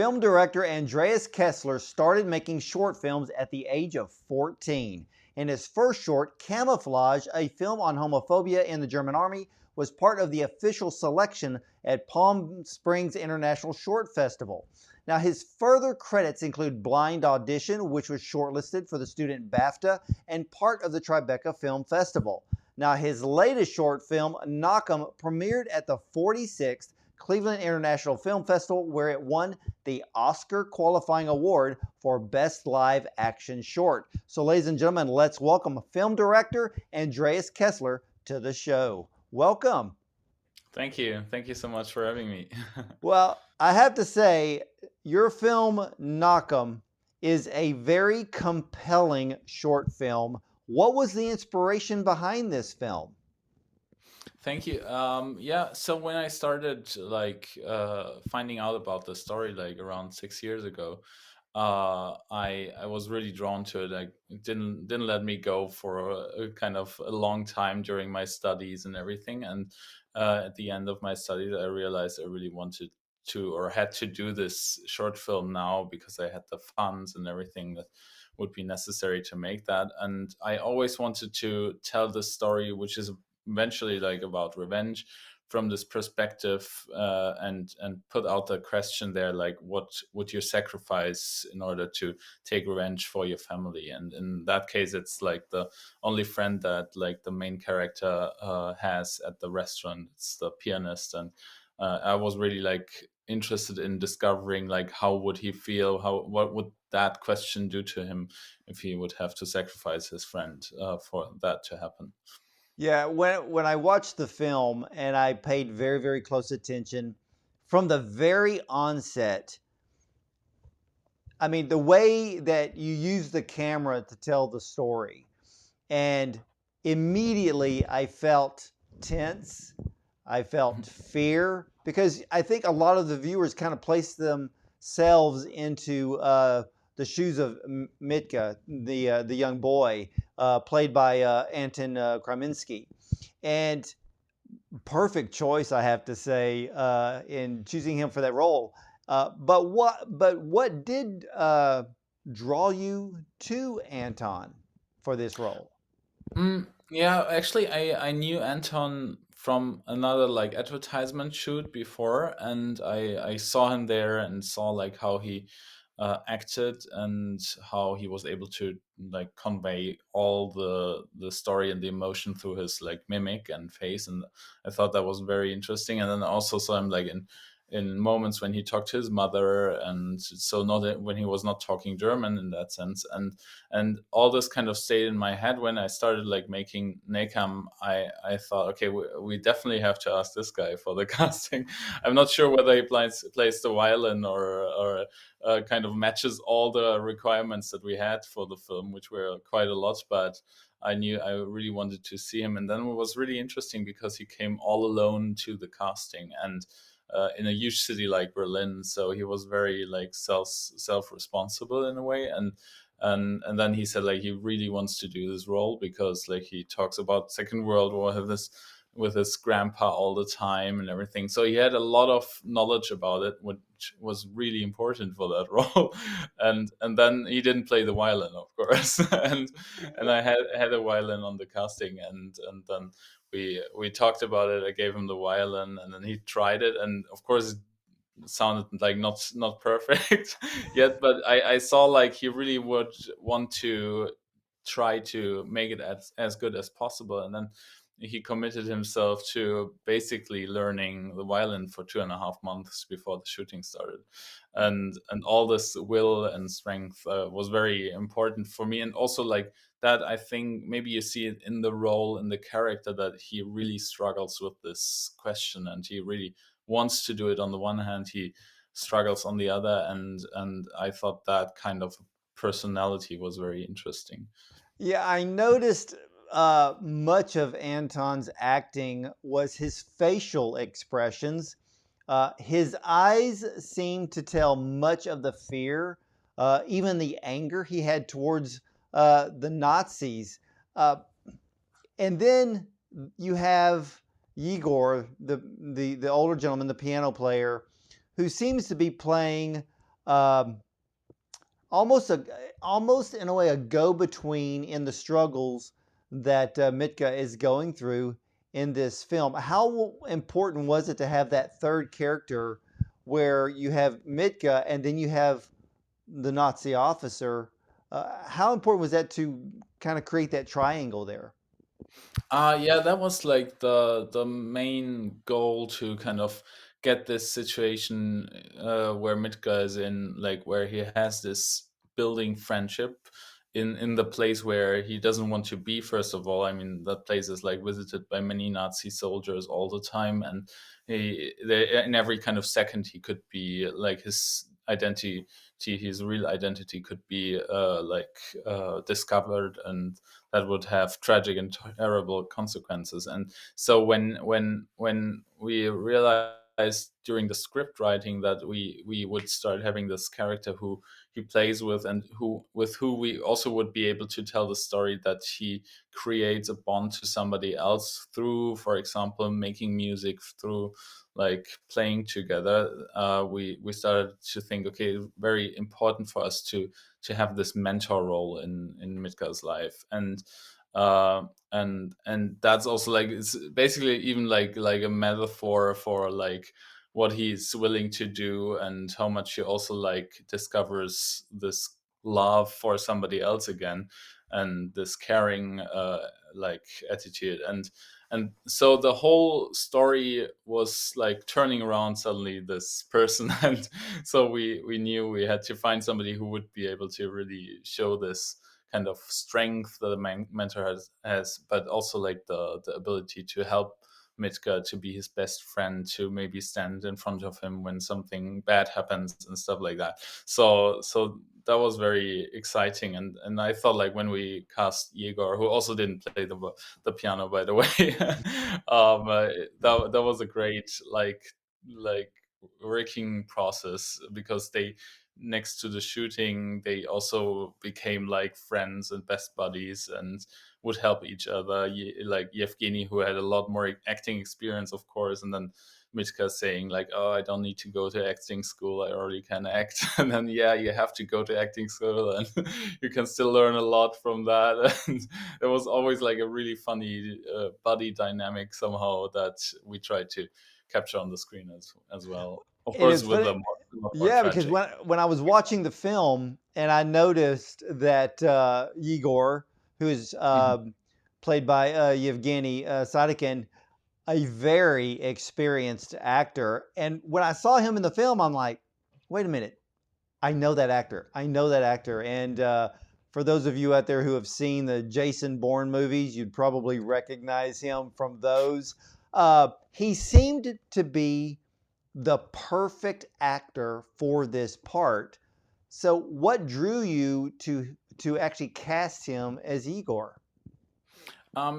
Film director Andreas Kessler started making short films at the age of 14. In his first short, Camouflage, a film on homophobia in the German Army, was part of the official selection at Palm Springs International Short Festival. Now, his further credits include Blind Audition, which was shortlisted for the student BAFTA and part of the TRIBECA Film Festival. Now, his latest short film, NAKAM, premiered at the 46th Cleveland International Film Festival, where it won the Oscar qualifying award for Best Live Action Short. So, ladies and gentlemen, let's welcome film director Andreas Kessler to the show. Welcome. Thank you. Thank you so much for having me. Well, I have to say, your film, NAKAM, is a very compelling short film. What was the inspiration behind this film? Thank you. Yeah, so when I started finding out about the story like around 6 years ago, I was really drawn to it. Like it didn't let me go for a kind of a long time during my studies and everything. And at the end of my studies, I realized I really wanted to or had to do this short film now because I had the funds and everything that would be necessary to make that. And I always wanted to tell the story, which is eventually like about revenge from this perspective, and put out the question there, like what would you sacrifice in order to take revenge for your family? And in that case, it's like the only friend that like the main character has at the restaurant. It's the pianist. And I was really like interested in discovering like how would he feel, what would that question do to him if he would have to sacrifice his friend for that to happen. Yeah, when I watched the film and I paid very, very close attention from the very onset, I mean, the way that you use the camera to tell the story, and immediately I felt tense. I felt fear because I think a lot of the viewers kind of place themselves into the shoes of Mitka, the young boy, played by Anton Kraminsky, and perfect choice, I have to say, in choosing him for that role. But what did draw you to Anton for this role? Yeah, actually, I knew Anton from another like advertisement shoot before, and I saw him there and saw like how he acted and how he was able to like convey all the story and the emotion through his like mimic and face, and I thought that was very interesting. And then I also saw him like in moments when he talked to his mother, and so not when he was not talking German in that sense. And all this kind of stayed in my head when I started like making NAKAM. I thought, okay, we definitely have to ask this guy for the casting. I'm not sure whether he plays the violin or kind of matches all the requirements that we had for the film, which were quite a lot, but I knew I really wanted to see him. And then it was really interesting because he came all alone to the casting, and in a huge city like Berlin, so he was very like self responsible in a way. And then he said like he really wants to do this role because like he talks about Second World War with his grandpa all the time and everything. So he had a lot of knowledge about it, which was really important for that role. And then he didn't play the violin, of course. And I had a violin on the casting, and then we talked about it. I gave him the violin, and then he tried it, and of course it sounded like not perfect yet, but I saw like he really would want to try to make it as good as possible. And then he committed himself to basically learning the violin for 2.5 months before the shooting started. And all this will and strength was very important for me. And also like that, I think maybe you see it in the role, in the character, that he really struggles with this question, and he really wants to do it on the one hand, he struggles on the other. And I thought that kind of personality was very interesting. Yeah, I noticed much of Anton's acting was his facial expressions. His eyes seemed to tell much of the fear, even the anger he had towards the Nazis. Uh, and then you have Igor, the older gentleman, the piano player, who seems to be playing um, almost a almost in a way a go between in the struggles that Mitka is going through in this film. How important was it to have that third character where you have Mitka and then you have the Nazi officer? How important was that to kind of create that triangle there? Yeah, that was like the main goal, to kind of get this situation where Mitka is in, like where he has this building friendship in the place where he doesn't want to be. First of all, I mean, that place is like visited by many Nazi soldiers all the time, and in every kind of second he could be like his identity, his real identity could be discovered, and that would have tragic and terrible consequences. And so when we realized during the script writing that we would start having this character who he plays with, and who we also would be able to tell the story, that he creates a bond to somebody else through, for example, making music, through like playing together, we started to think, okay, very important for us to have this mentor role in Mitka's life. And that's also like, it's basically even like a metaphor for like what he's willing to do, and how much he also like discovers this love for somebody else again, and this caring like attitude. And so the whole story was like turning around suddenly this person. And so we knew we had to find somebody who would be able to really show this kind of strength that a mentor has, but also like the ability to help Mitka to be his best friend, to maybe stand in front of him when something bad happens and stuff like that. So that was very exciting. And I thought, like, when we cast Igor, who also didn't play the piano, by the way, that was a great like working process, because they, next to the shooting, they also became like friends and best buddies, and would help each other. Like Yevgeny, who had a lot more acting experience, of course, and then Mitka saying like, "Oh, I don't need to go to acting school. I already can act." And then, yeah, you have to go to acting school, and you can still learn a lot from that. And it was always like a really funny buddy dynamic somehow that we tried to capture on the screen as well. Of It course, is with funny. a more Yeah, because tragic. when I was watching the film and I noticed that Igor, who is Mhm. played by Yevgeny Sadikin, a very experienced actor, and when I saw him in the film, I'm like, wait a minute, I know that actor. I know that actor. And for those of you out there who have seen the Jason Bourne movies, you'd probably recognize him from those. He seemed to be the perfect actor for this part. So, what drew you to actually cast him as Igor?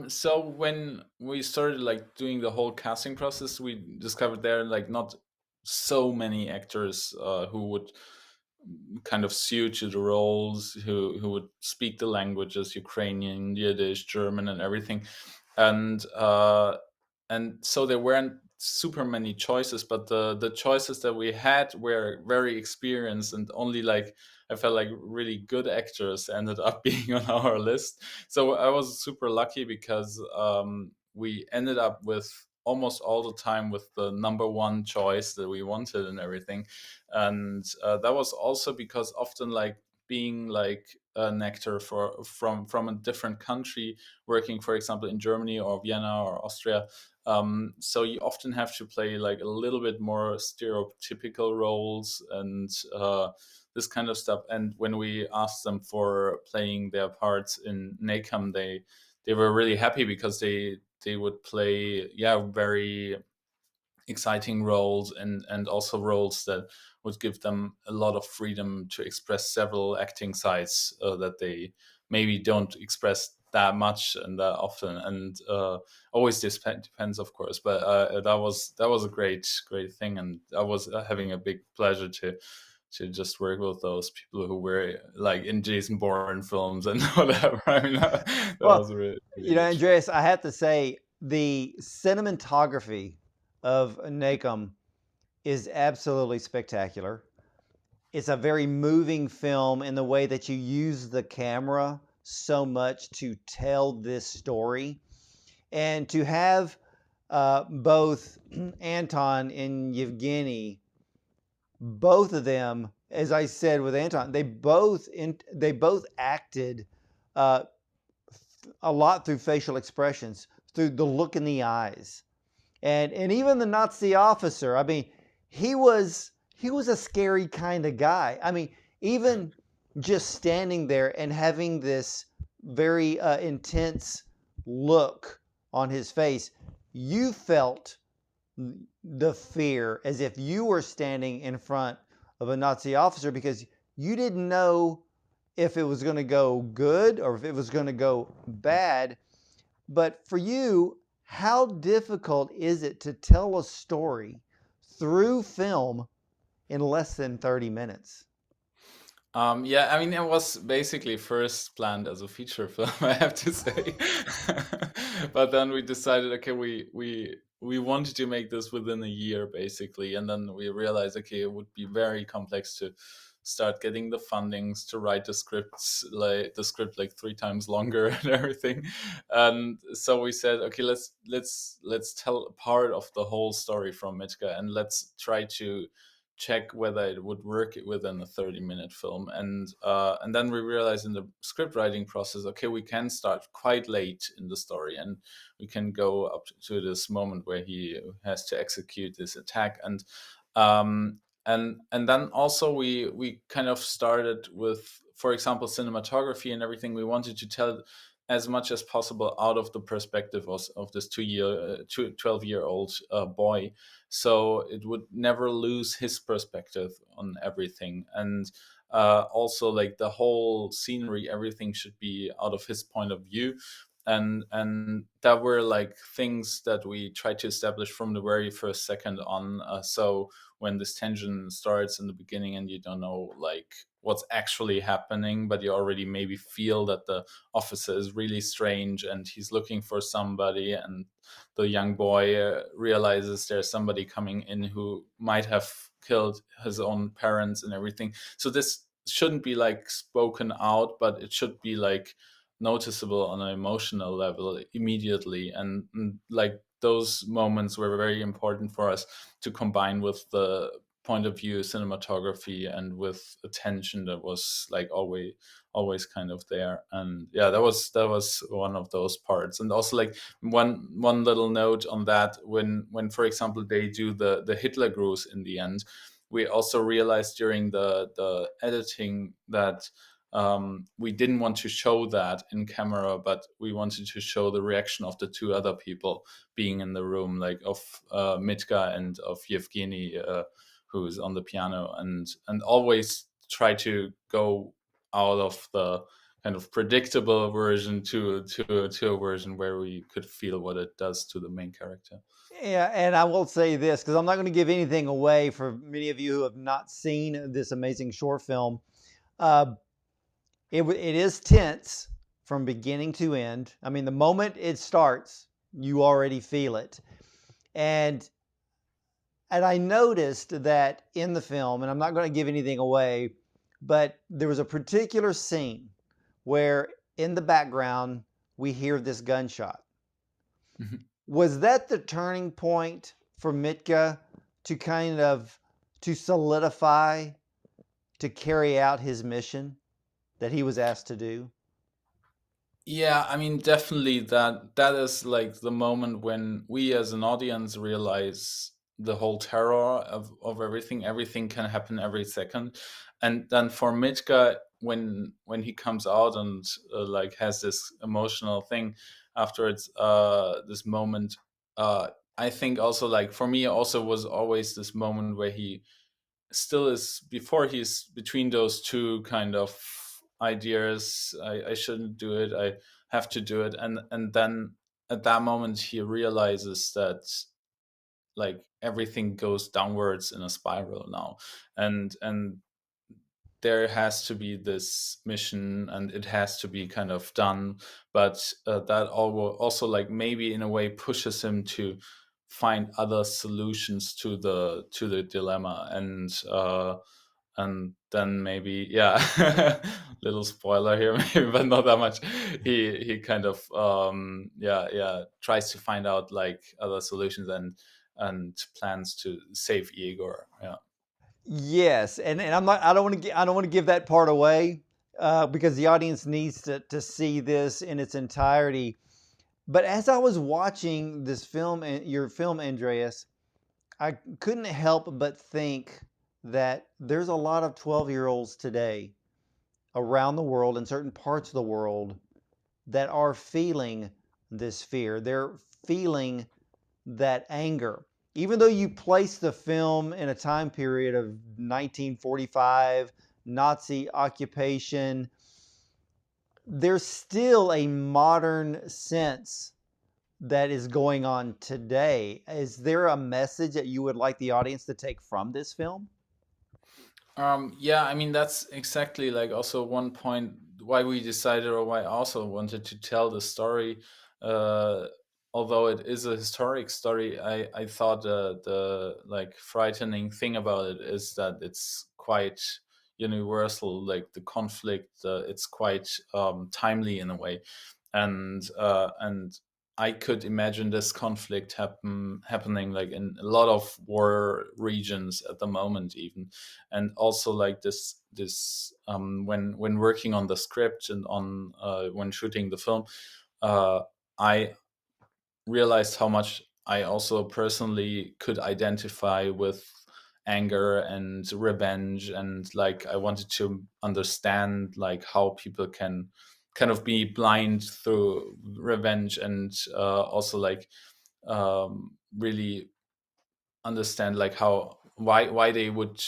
So when we started like doing the whole casting process, we discovered there are like not so many actors who would kind of suit to the roles, who would speak the languages, Ukrainian, Yiddish, German, and everything. And uh and so there weren't super many choices, but the choices that we had were very experienced, and only like, I felt like really good actors ended up being on our list. So I was super lucky, because we ended up with almost all the time with the number one choice that we wanted and everything. And that was also because often, like, being like an actor from a different country, working, for example, in Germany or Vienna or Austria, so you often have to play like a little bit more stereotypical roles, and this kind of stuff. And when we asked them for playing their parts in NAKAM, they were really happy, because they would play, yeah, very exciting roles, and also roles that would give them a lot of freedom to express several acting sides that they maybe don't express that much and that often. And always this depends, of course, but that was a great thing. And I was having a big pleasure to just work with those people who were like in Jason Bourne films and whatever. I mean, that Well, was really, you really know, good fun. Andreas, I have to say the cinematography of NAKAM is absolutely spectacular. it's a very moving film in the way that you use the camera so much to tell this story. And to have both Anton and Yevgeny, both of them, as I said with Anton, they both acted uh, a lot through facial expressions, through the look in the eyes, and even the Nazi officer. I mean, he was a scary kind of guy. I mean, even just standing there and having this very intense look on his face, you felt the fear as if you were standing in front of a Nazi officer, because you didn't know if it was going to go good or if it was going to go bad. But for you, how difficult is it to tell a story through film in less than 30 minutes? Yeah, I mean, it was basically first planned as a feature film, I have to say. But then we decided, okay, we wanted to make this within a year, basically, and then we realized, okay, it would be very complex to start getting the fundings to write the script like 3 times longer and everything. And so we said, okay, let's tell a part of the whole story from Mitka, and let's try to check whether it would work within a 30-minute film. And then we realized in the script writing process, okay, we can start quite late in the story, and we can go up to this moment where he has to execute this attack. And then also we kind of started with, for example, cinematography and everything. We wanted to tell as much as possible out of the perspective of this 12-year-old boy, so it would never lose his perspective on everything. And also, like, the whole scenery, everything should be out of his point of view. And that were like things that we tried to establish from the very first second on. So when this tension starts in the beginning and you don't know like what's actually happening, but you already maybe feel that the officer is really strange and he's looking for somebody, and the young boy realizes there's somebody coming in who might have killed his own parents and everything. So this shouldn't be like spoken out, but it should be like noticeable on an emotional level immediately. And like those moments were very important for us to combine with the point of view cinematography and with attention that was like always kind of there. And yeah, that was one of those parts. And also, like, one little note on that, when for example they do the Hitler Gruß in the end, we also realized during the editing that we didn't want to show that in camera, but we wanted to show the reaction of the two other people being in the room, like of Mitka and of Yevgeny, who's on the piano, and always try to go out of the kind of predictable version to a version where we could feel what it does to the main character. Yeah, and I will say this, because I'm not going to give anything away for many of you who have not seen this amazing short film. Uh, it is tense from beginning to end. I mean, the moment it starts, you already feel it. And I noticed that in the film, and I'm not going to give anything away, but there was a particular scene where in the background we hear this gunshot. Was that the turning point for Mitka to kind of to solidify, to carry out his mission that he was asked to do? Yeah, I mean, definitely that is like the moment when we as an audience realize the whole terror of everything. Everything can happen every second. And then for Mitka, when he comes out and like has this emotional thing afterwards, this moment, I think also, like, for me also was always this moment where he still is, before he's between those two kind of ideas. I shouldn't do it, I have to do it. And then at that moment he realizes that like everything goes downwards in a spiral now. And there has to be this mission and it has to be kind of done. But that also, like, maybe in a way pushes him to find other solutions to the dilemma. And and then maybe, yeah, little spoiler here, maybe, but not that much. He kind of, yeah, tries to find out like other solutions and plans to save Igor. Yeah. Yes, and I'm not. I don't want to give that part away because the audience needs to see this in its entirety. But as I was watching this film, your film, Andreas, I couldn't help but think that there's a lot of 12-year-olds today around the world, in certain parts of the world, that are feeling this fear. They're feeling that anger. Even though you place the film in a time period of 1945, Nazi occupation, there's still a modern sense that is going on today. Is there a message that you would like the audience to take from this film? Yeah, I mean that's exactly like also one point why we decided, or why I also wanted to tell the story. Uh, Although it is a historic story, I thought the like frightening thing about it is that it's quite universal. Like the conflict, it's quite timely in a way, and I could imagine this conflict happening like in a lot of war regions at the moment, even. And also like this when working on the script and on when shooting the film, I realized how much I also personally could identify with anger and revenge, and like I wanted to understand like how people can kind of be blind through revenge, and also like really understand like how why they would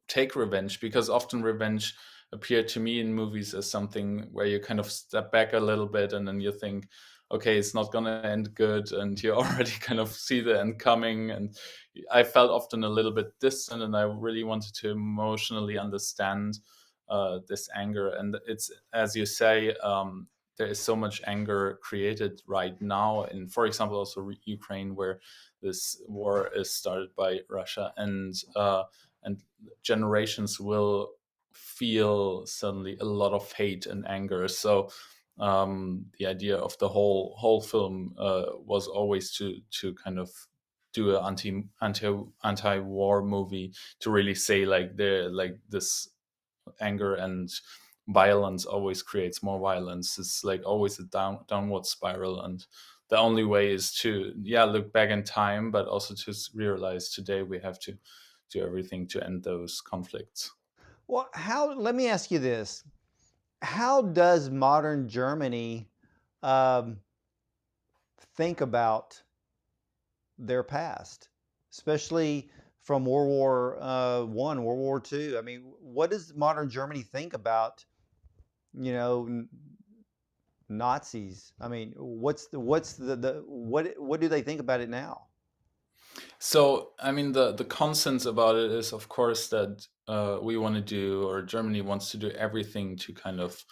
take revenge, because often revenge appeared to me in movies as something where you kind of step back a little bit and then you think, okay, it's not going to end good, and you already kind of see the end coming. And I felt often a little bit distant, and I really wanted to emotionally understand this anger. And it's, as you say, there is so much anger created right now in, for example, also Ukraine, where this war is started by Russia, and generations will feel suddenly a lot of hate and anger. So the idea of the whole film was always to kind of do an anti war movie, to really say like the like this anger and violence always creates more violence. It's like always a downward spiral, and the only way is to, yeah, look back in time, but also to realize today we have to do everything to end those conflicts. Well, how? Let me ask you this: how does modern Germany um, think about their past, especially from World War One, World War Two? I mean, what does modern Germany think about, you know, Nazis? I mean, what do they think about it now? So, I mean, the consensus about it is, of course, that we want to do, or Germany wants to do everything to kind of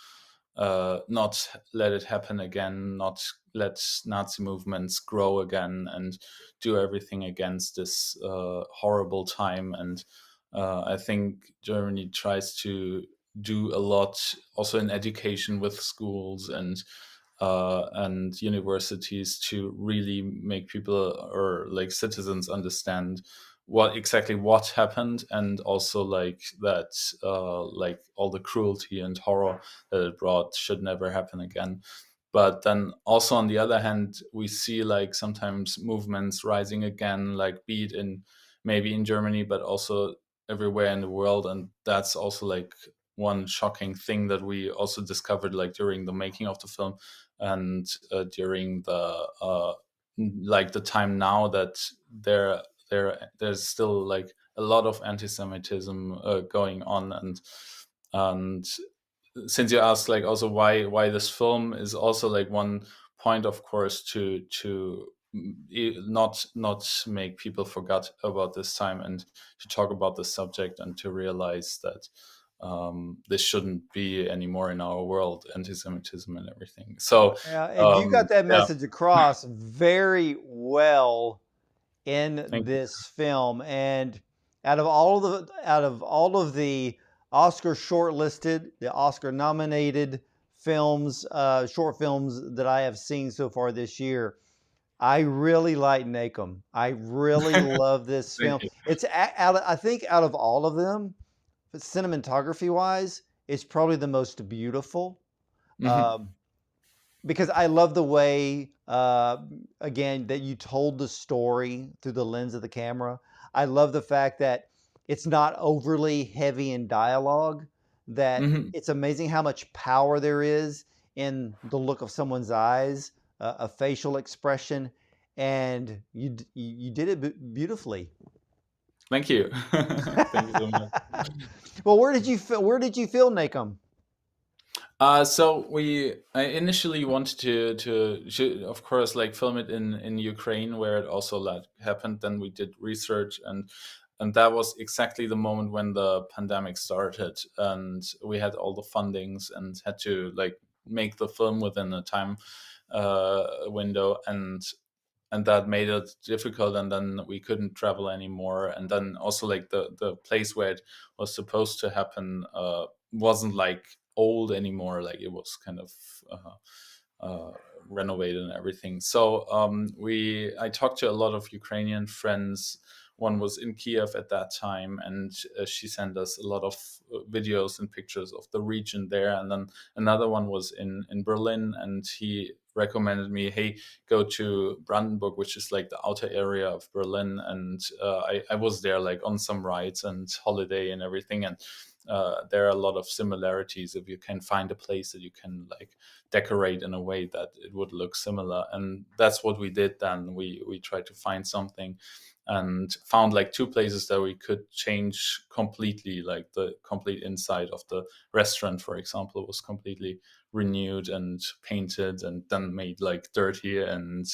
not let it happen again, not let Nazi movements grow again, and do everything against this horrible time. And I think Germany tries to do a lot, also in education with schools and universities, to really make people, or like citizens, understand what happened, and also like that like all the cruelty and horror that it brought should never happen again. But then also on the other hand, we see like sometimes movements rising again, like be it in, maybe in Germany, but also everywhere in the world. And that's also like one shocking thing that we also discovered like during the making of the film, and during the like the time now, that there's still like a lot of anti-Semitism going on. And since you asked like also why this film, is also like one point, of course, to not make people forget about this time, and to talk about the subject, and to realize that this shouldn't be anymore in our world, anti-Semitism and everything. So And you got that yeah, message across very well in thank you. this film. And out of all of the Oscar shortlisted, the Oscar nominated films, short films that I have seen so far this year, I really like NAKAM. I really love this Thank film. you. I think out of all of them, cinematography wise, it's probably the most beautiful. Hmm. Um, because I love the way, again, that you told the story through the lens of the camera. I love the fact that it's not overly heavy in dialogue, that Hmm. it's amazing how much power there is in the look of someone's eyes, a facial expression, and you did it beautifully. Thank you. Thank you so much. Well, where did you feel Nacum? So I initially wanted of course, like film it in Ukraine, where it also like happened. Then we did research, and that was exactly the moment when the pandemic started, and we had all the fundings and had to like make the film within a time window, and that made it difficult. And then we couldn't travel anymore, and then also like the place where it was supposed to happen wasn't like old anymore, like it was kind of renovated and everything. So we I talked to a lot of Ukrainian friends. One was in Kiev at that time, and she sent us a lot of videos and pictures of the region there. And then another one was in Berlin, and he recommended me, hey, go to Brandenburg, which is like the outer area of Berlin. And I was there like on some rides and holiday and everything. And there are a lot of similarities if you can find a place that you can like decorate in a way that it would look similar. And that's what we did then. We tried to find something and found like two places that we could change completely, like the complete inside of the restaurant, for example, was completely renewed and painted, and then made like dirty and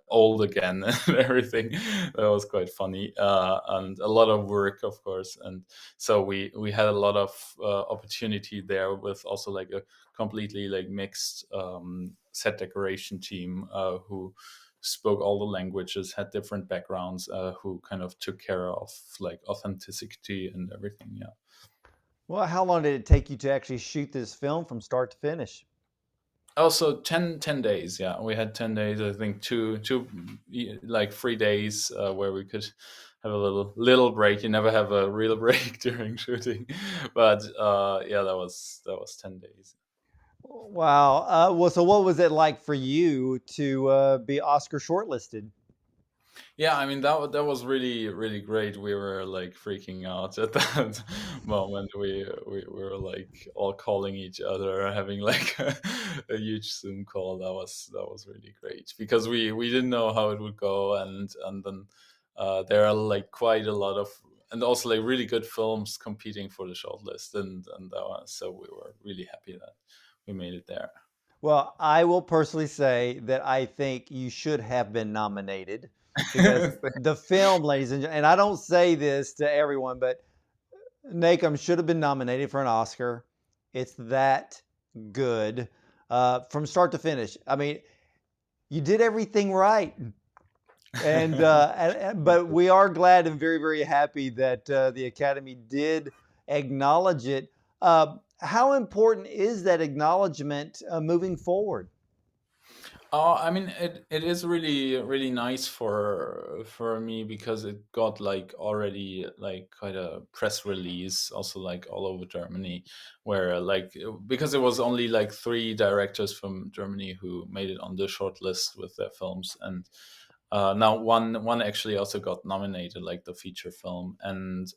old again and everything. That was quite funny, and a lot of work, of course. And so we had a lot of opportunity there, with also like a completely like mixed set decoration team who spoke all the languages, had different backgrounds, who kind of took care of like authenticity and everything. Yeah. Well, how long did it take you to actually shoot this film from start to finish? Also 10 days. Yeah, we had 10 days. I think like 3 days where we could have a little break. You never have a real break during shooting, but yeah, that was 10 days. Wow. Well, so what was it like for you to be Oscar shortlisted? Yeah, I mean that was really really great. We were like freaking out at that moment. We were like all calling each other, having like a huge Zoom call. That was really great, because we didn't know how it would go. And then there are like quite a lot of, and also like really good films competing for the shortlist, and that was, so we were really happy that we made it there. Well, I will personally say that I think you should have been nominated because the film, ladies and gentlemen, and I don't say this to everyone, but Nacum should have been nominated for an Oscar. It's that good from start to finish. I mean, you did everything right. But we are glad and very, very happy that the Academy did acknowledge it. How important is that acknowledgement moving forward? I mean, it is really really nice for me, because it got like already like quite a press release, also like all over Germany, where like, because it was only like three directors from Germany who made it on the short list with their films. And now one actually also got nominated, like the feature film. And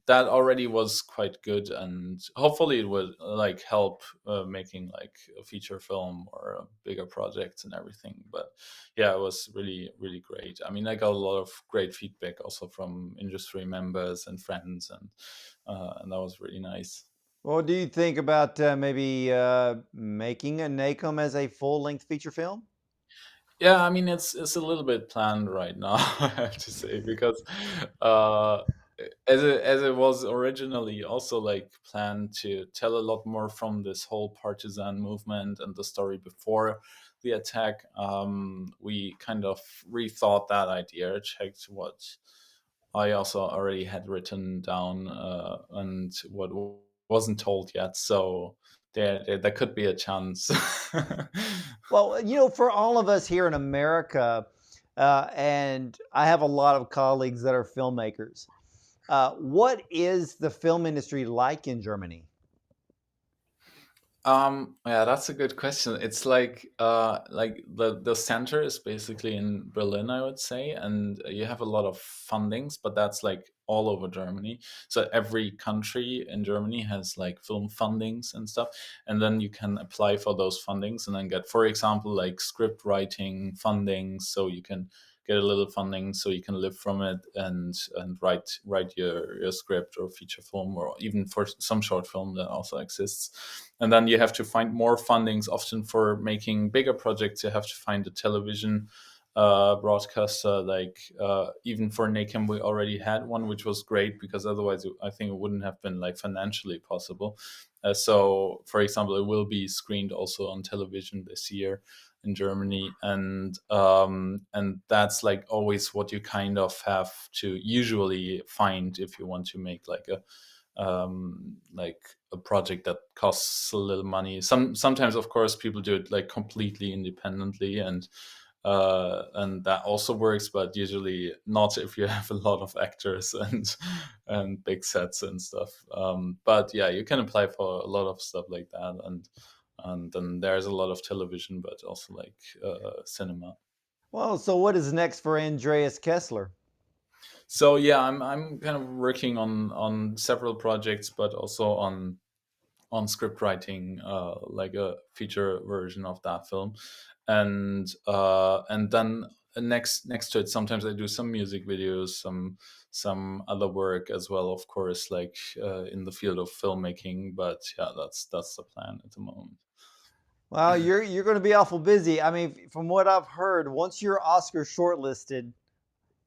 that already was quite good, and hopefully it would like help making like a feature film or a bigger projects and everything. But yeah, it was really really great. I mean, I got a lot of great feedback also from industry members and friends, and that was really nice. What do you think about maybe making a NACOM as a full-length feature film? Yeah, I mean, it's a little bit planned right now, I have to say, because uh, as it was originally also like planned to tell a lot more from this whole partisan movement and the story before the attack. We kind of rethought that idea, checked I also already had written down, and what wasn't told yet. So there could be a chance. Well, for all of us here in America, and I have a lot of colleagues that are filmmakers. What is the film industry like in Germany? Yeah, that's a good question. It's like the center is basically in Berlin, I would say, and you have a lot of fundings, but that's like all over Germany. So every country in Germany has like film fundings and stuff, and then you can apply for those fundings and then get, for example, like script writing fundings, so you can get a little funding so you can live from it and write your script or feature film, or even for some short film that also exists. And then you have to find more fundings. Often for making bigger projects, you have to find a television broadcaster. Like even for NAKAM, we already had one, which was great, because otherwise I think it wouldn't have been like financially possible. So, for example, it will be screened also on television this year in Germany, and that's like always what you kind of have to usually find if you want to make like a project that costs a little money. Sometimes, of course, people do it like completely independently, and that also works, but usually not if you have a lot of actors and big sets and stuff. But yeah, you can apply for a lot of stuff like that, and then there's a lot of television, but also like cinema. Well, so what is next for Andreas Kessler? So yeah, I'm kind of working on several projects, but also on script writing, like a feature version of that film, and then next to it, sometimes I do some music videos, some other work as well, of course, like in the field of filmmaking. But yeah, that's the plan at the moment. Well, you're going to be awful busy. I mean, from what I've heard, once you're Oscar shortlisted,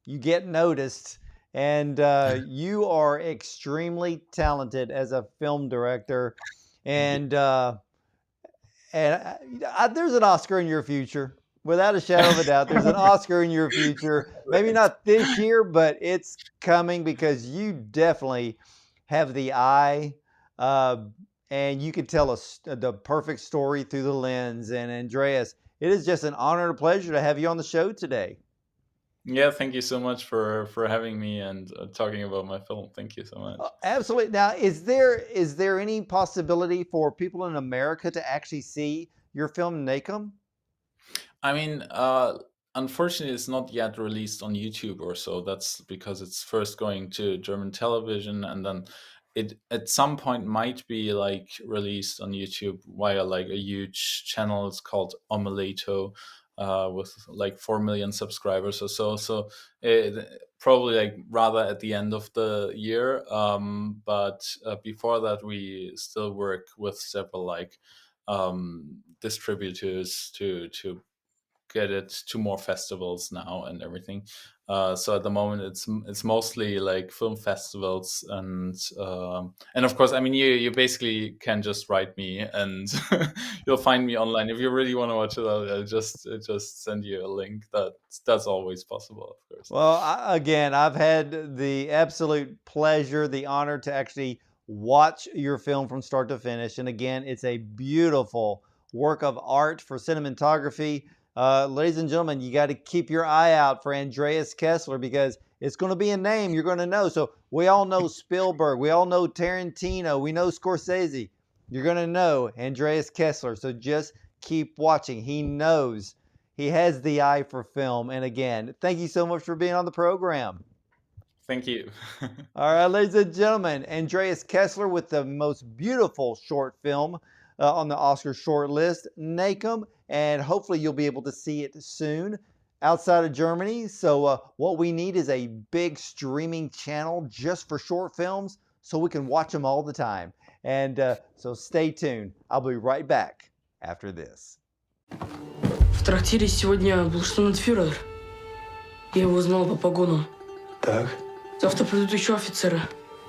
you get noticed, and you are extremely talented as a film director, Thank you. and there's an Oscar in your future, without a shadow of a doubt. There's an Oscar in your future. Maybe Right. not this year, but it's coming, because you definitely have the eye, uh, and you can tell us the perfect story through the lens. And Andreas, it is just an honor and a pleasure to have you on the show today. Yeah, thank you so much for having me and talking about my film. Thank you so much. Absolutely. Now, is there any possibility for people in America to actually see your film NAKAM? I mean, unfortunately, it's not yet released on YouTube or so. That's because it's first going to German television, and then it at some point might be like released on YouTube via like a huge channel. It's called Omeleto, with like 4 million subscribers or so. So probably like rather at the end of the year. But before that, we still work with several like distributors to get it to more festivals now and everything. So at the moment, it's mostly like film festivals, and of course, I mean, you basically can just write me and you'll find me online. If you really want to watch it, I'll just send you a link. That's always possible, of course. Well, again, I've had the absolute pleasure, the honor to actually watch your film from start to finish. And again, it's a beautiful work of art for cinematography. Ladies and gentlemen, you got to keep your eye out for Andreas Kessler, because it's going to be a name you're going to know. So we all know Spielberg, we all know Tarantino, we know Scorsese. You're going to know Andreas Kessler. So just keep watching. He knows. He has the eye for film. And again, thank you so much for being on the program. Thank you. All right, ladies and gentlemen, Andreas Kessler with the most beautiful short film on the Oscar short list, NAKAM, and hopefully you'll be able to see it soon outside of Germany. So what we need is a big streaming channel just for short films so we can watch them all the time. And so stay tuned. I'll be right back after this. В трактире сегодня был штурмфюрер. Я его узнал по погону. Так. Завтра придут еще офицеры.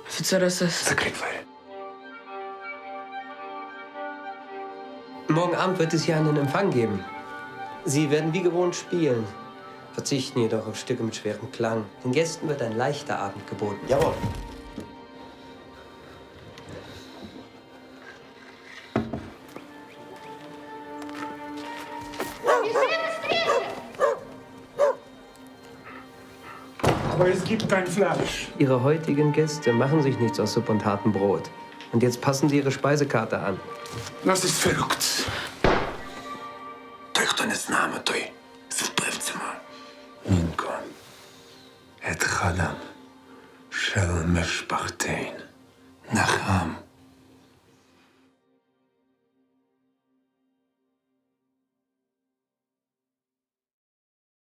Офицеры СС. Закрыть дверь. Morgen Abend wird es hier einen Empfang geben. Sie werden wie gewohnt spielen. verzichten jedoch auf Stücke mit schwerem Klang. Den Gästen wird ein leichter Abend geboten. Jawohl. Aber es gibt kein Fleisch. Ihre heutigen Gäste machen sich nichts aus Suppe und hartem Brot. Und jetzt passen Sie Ihre Speisekarte an. Das ist verrückt. Той, хто не з нами, той з вбивцями. Мінко. את חלם של משפחתנו. נחם.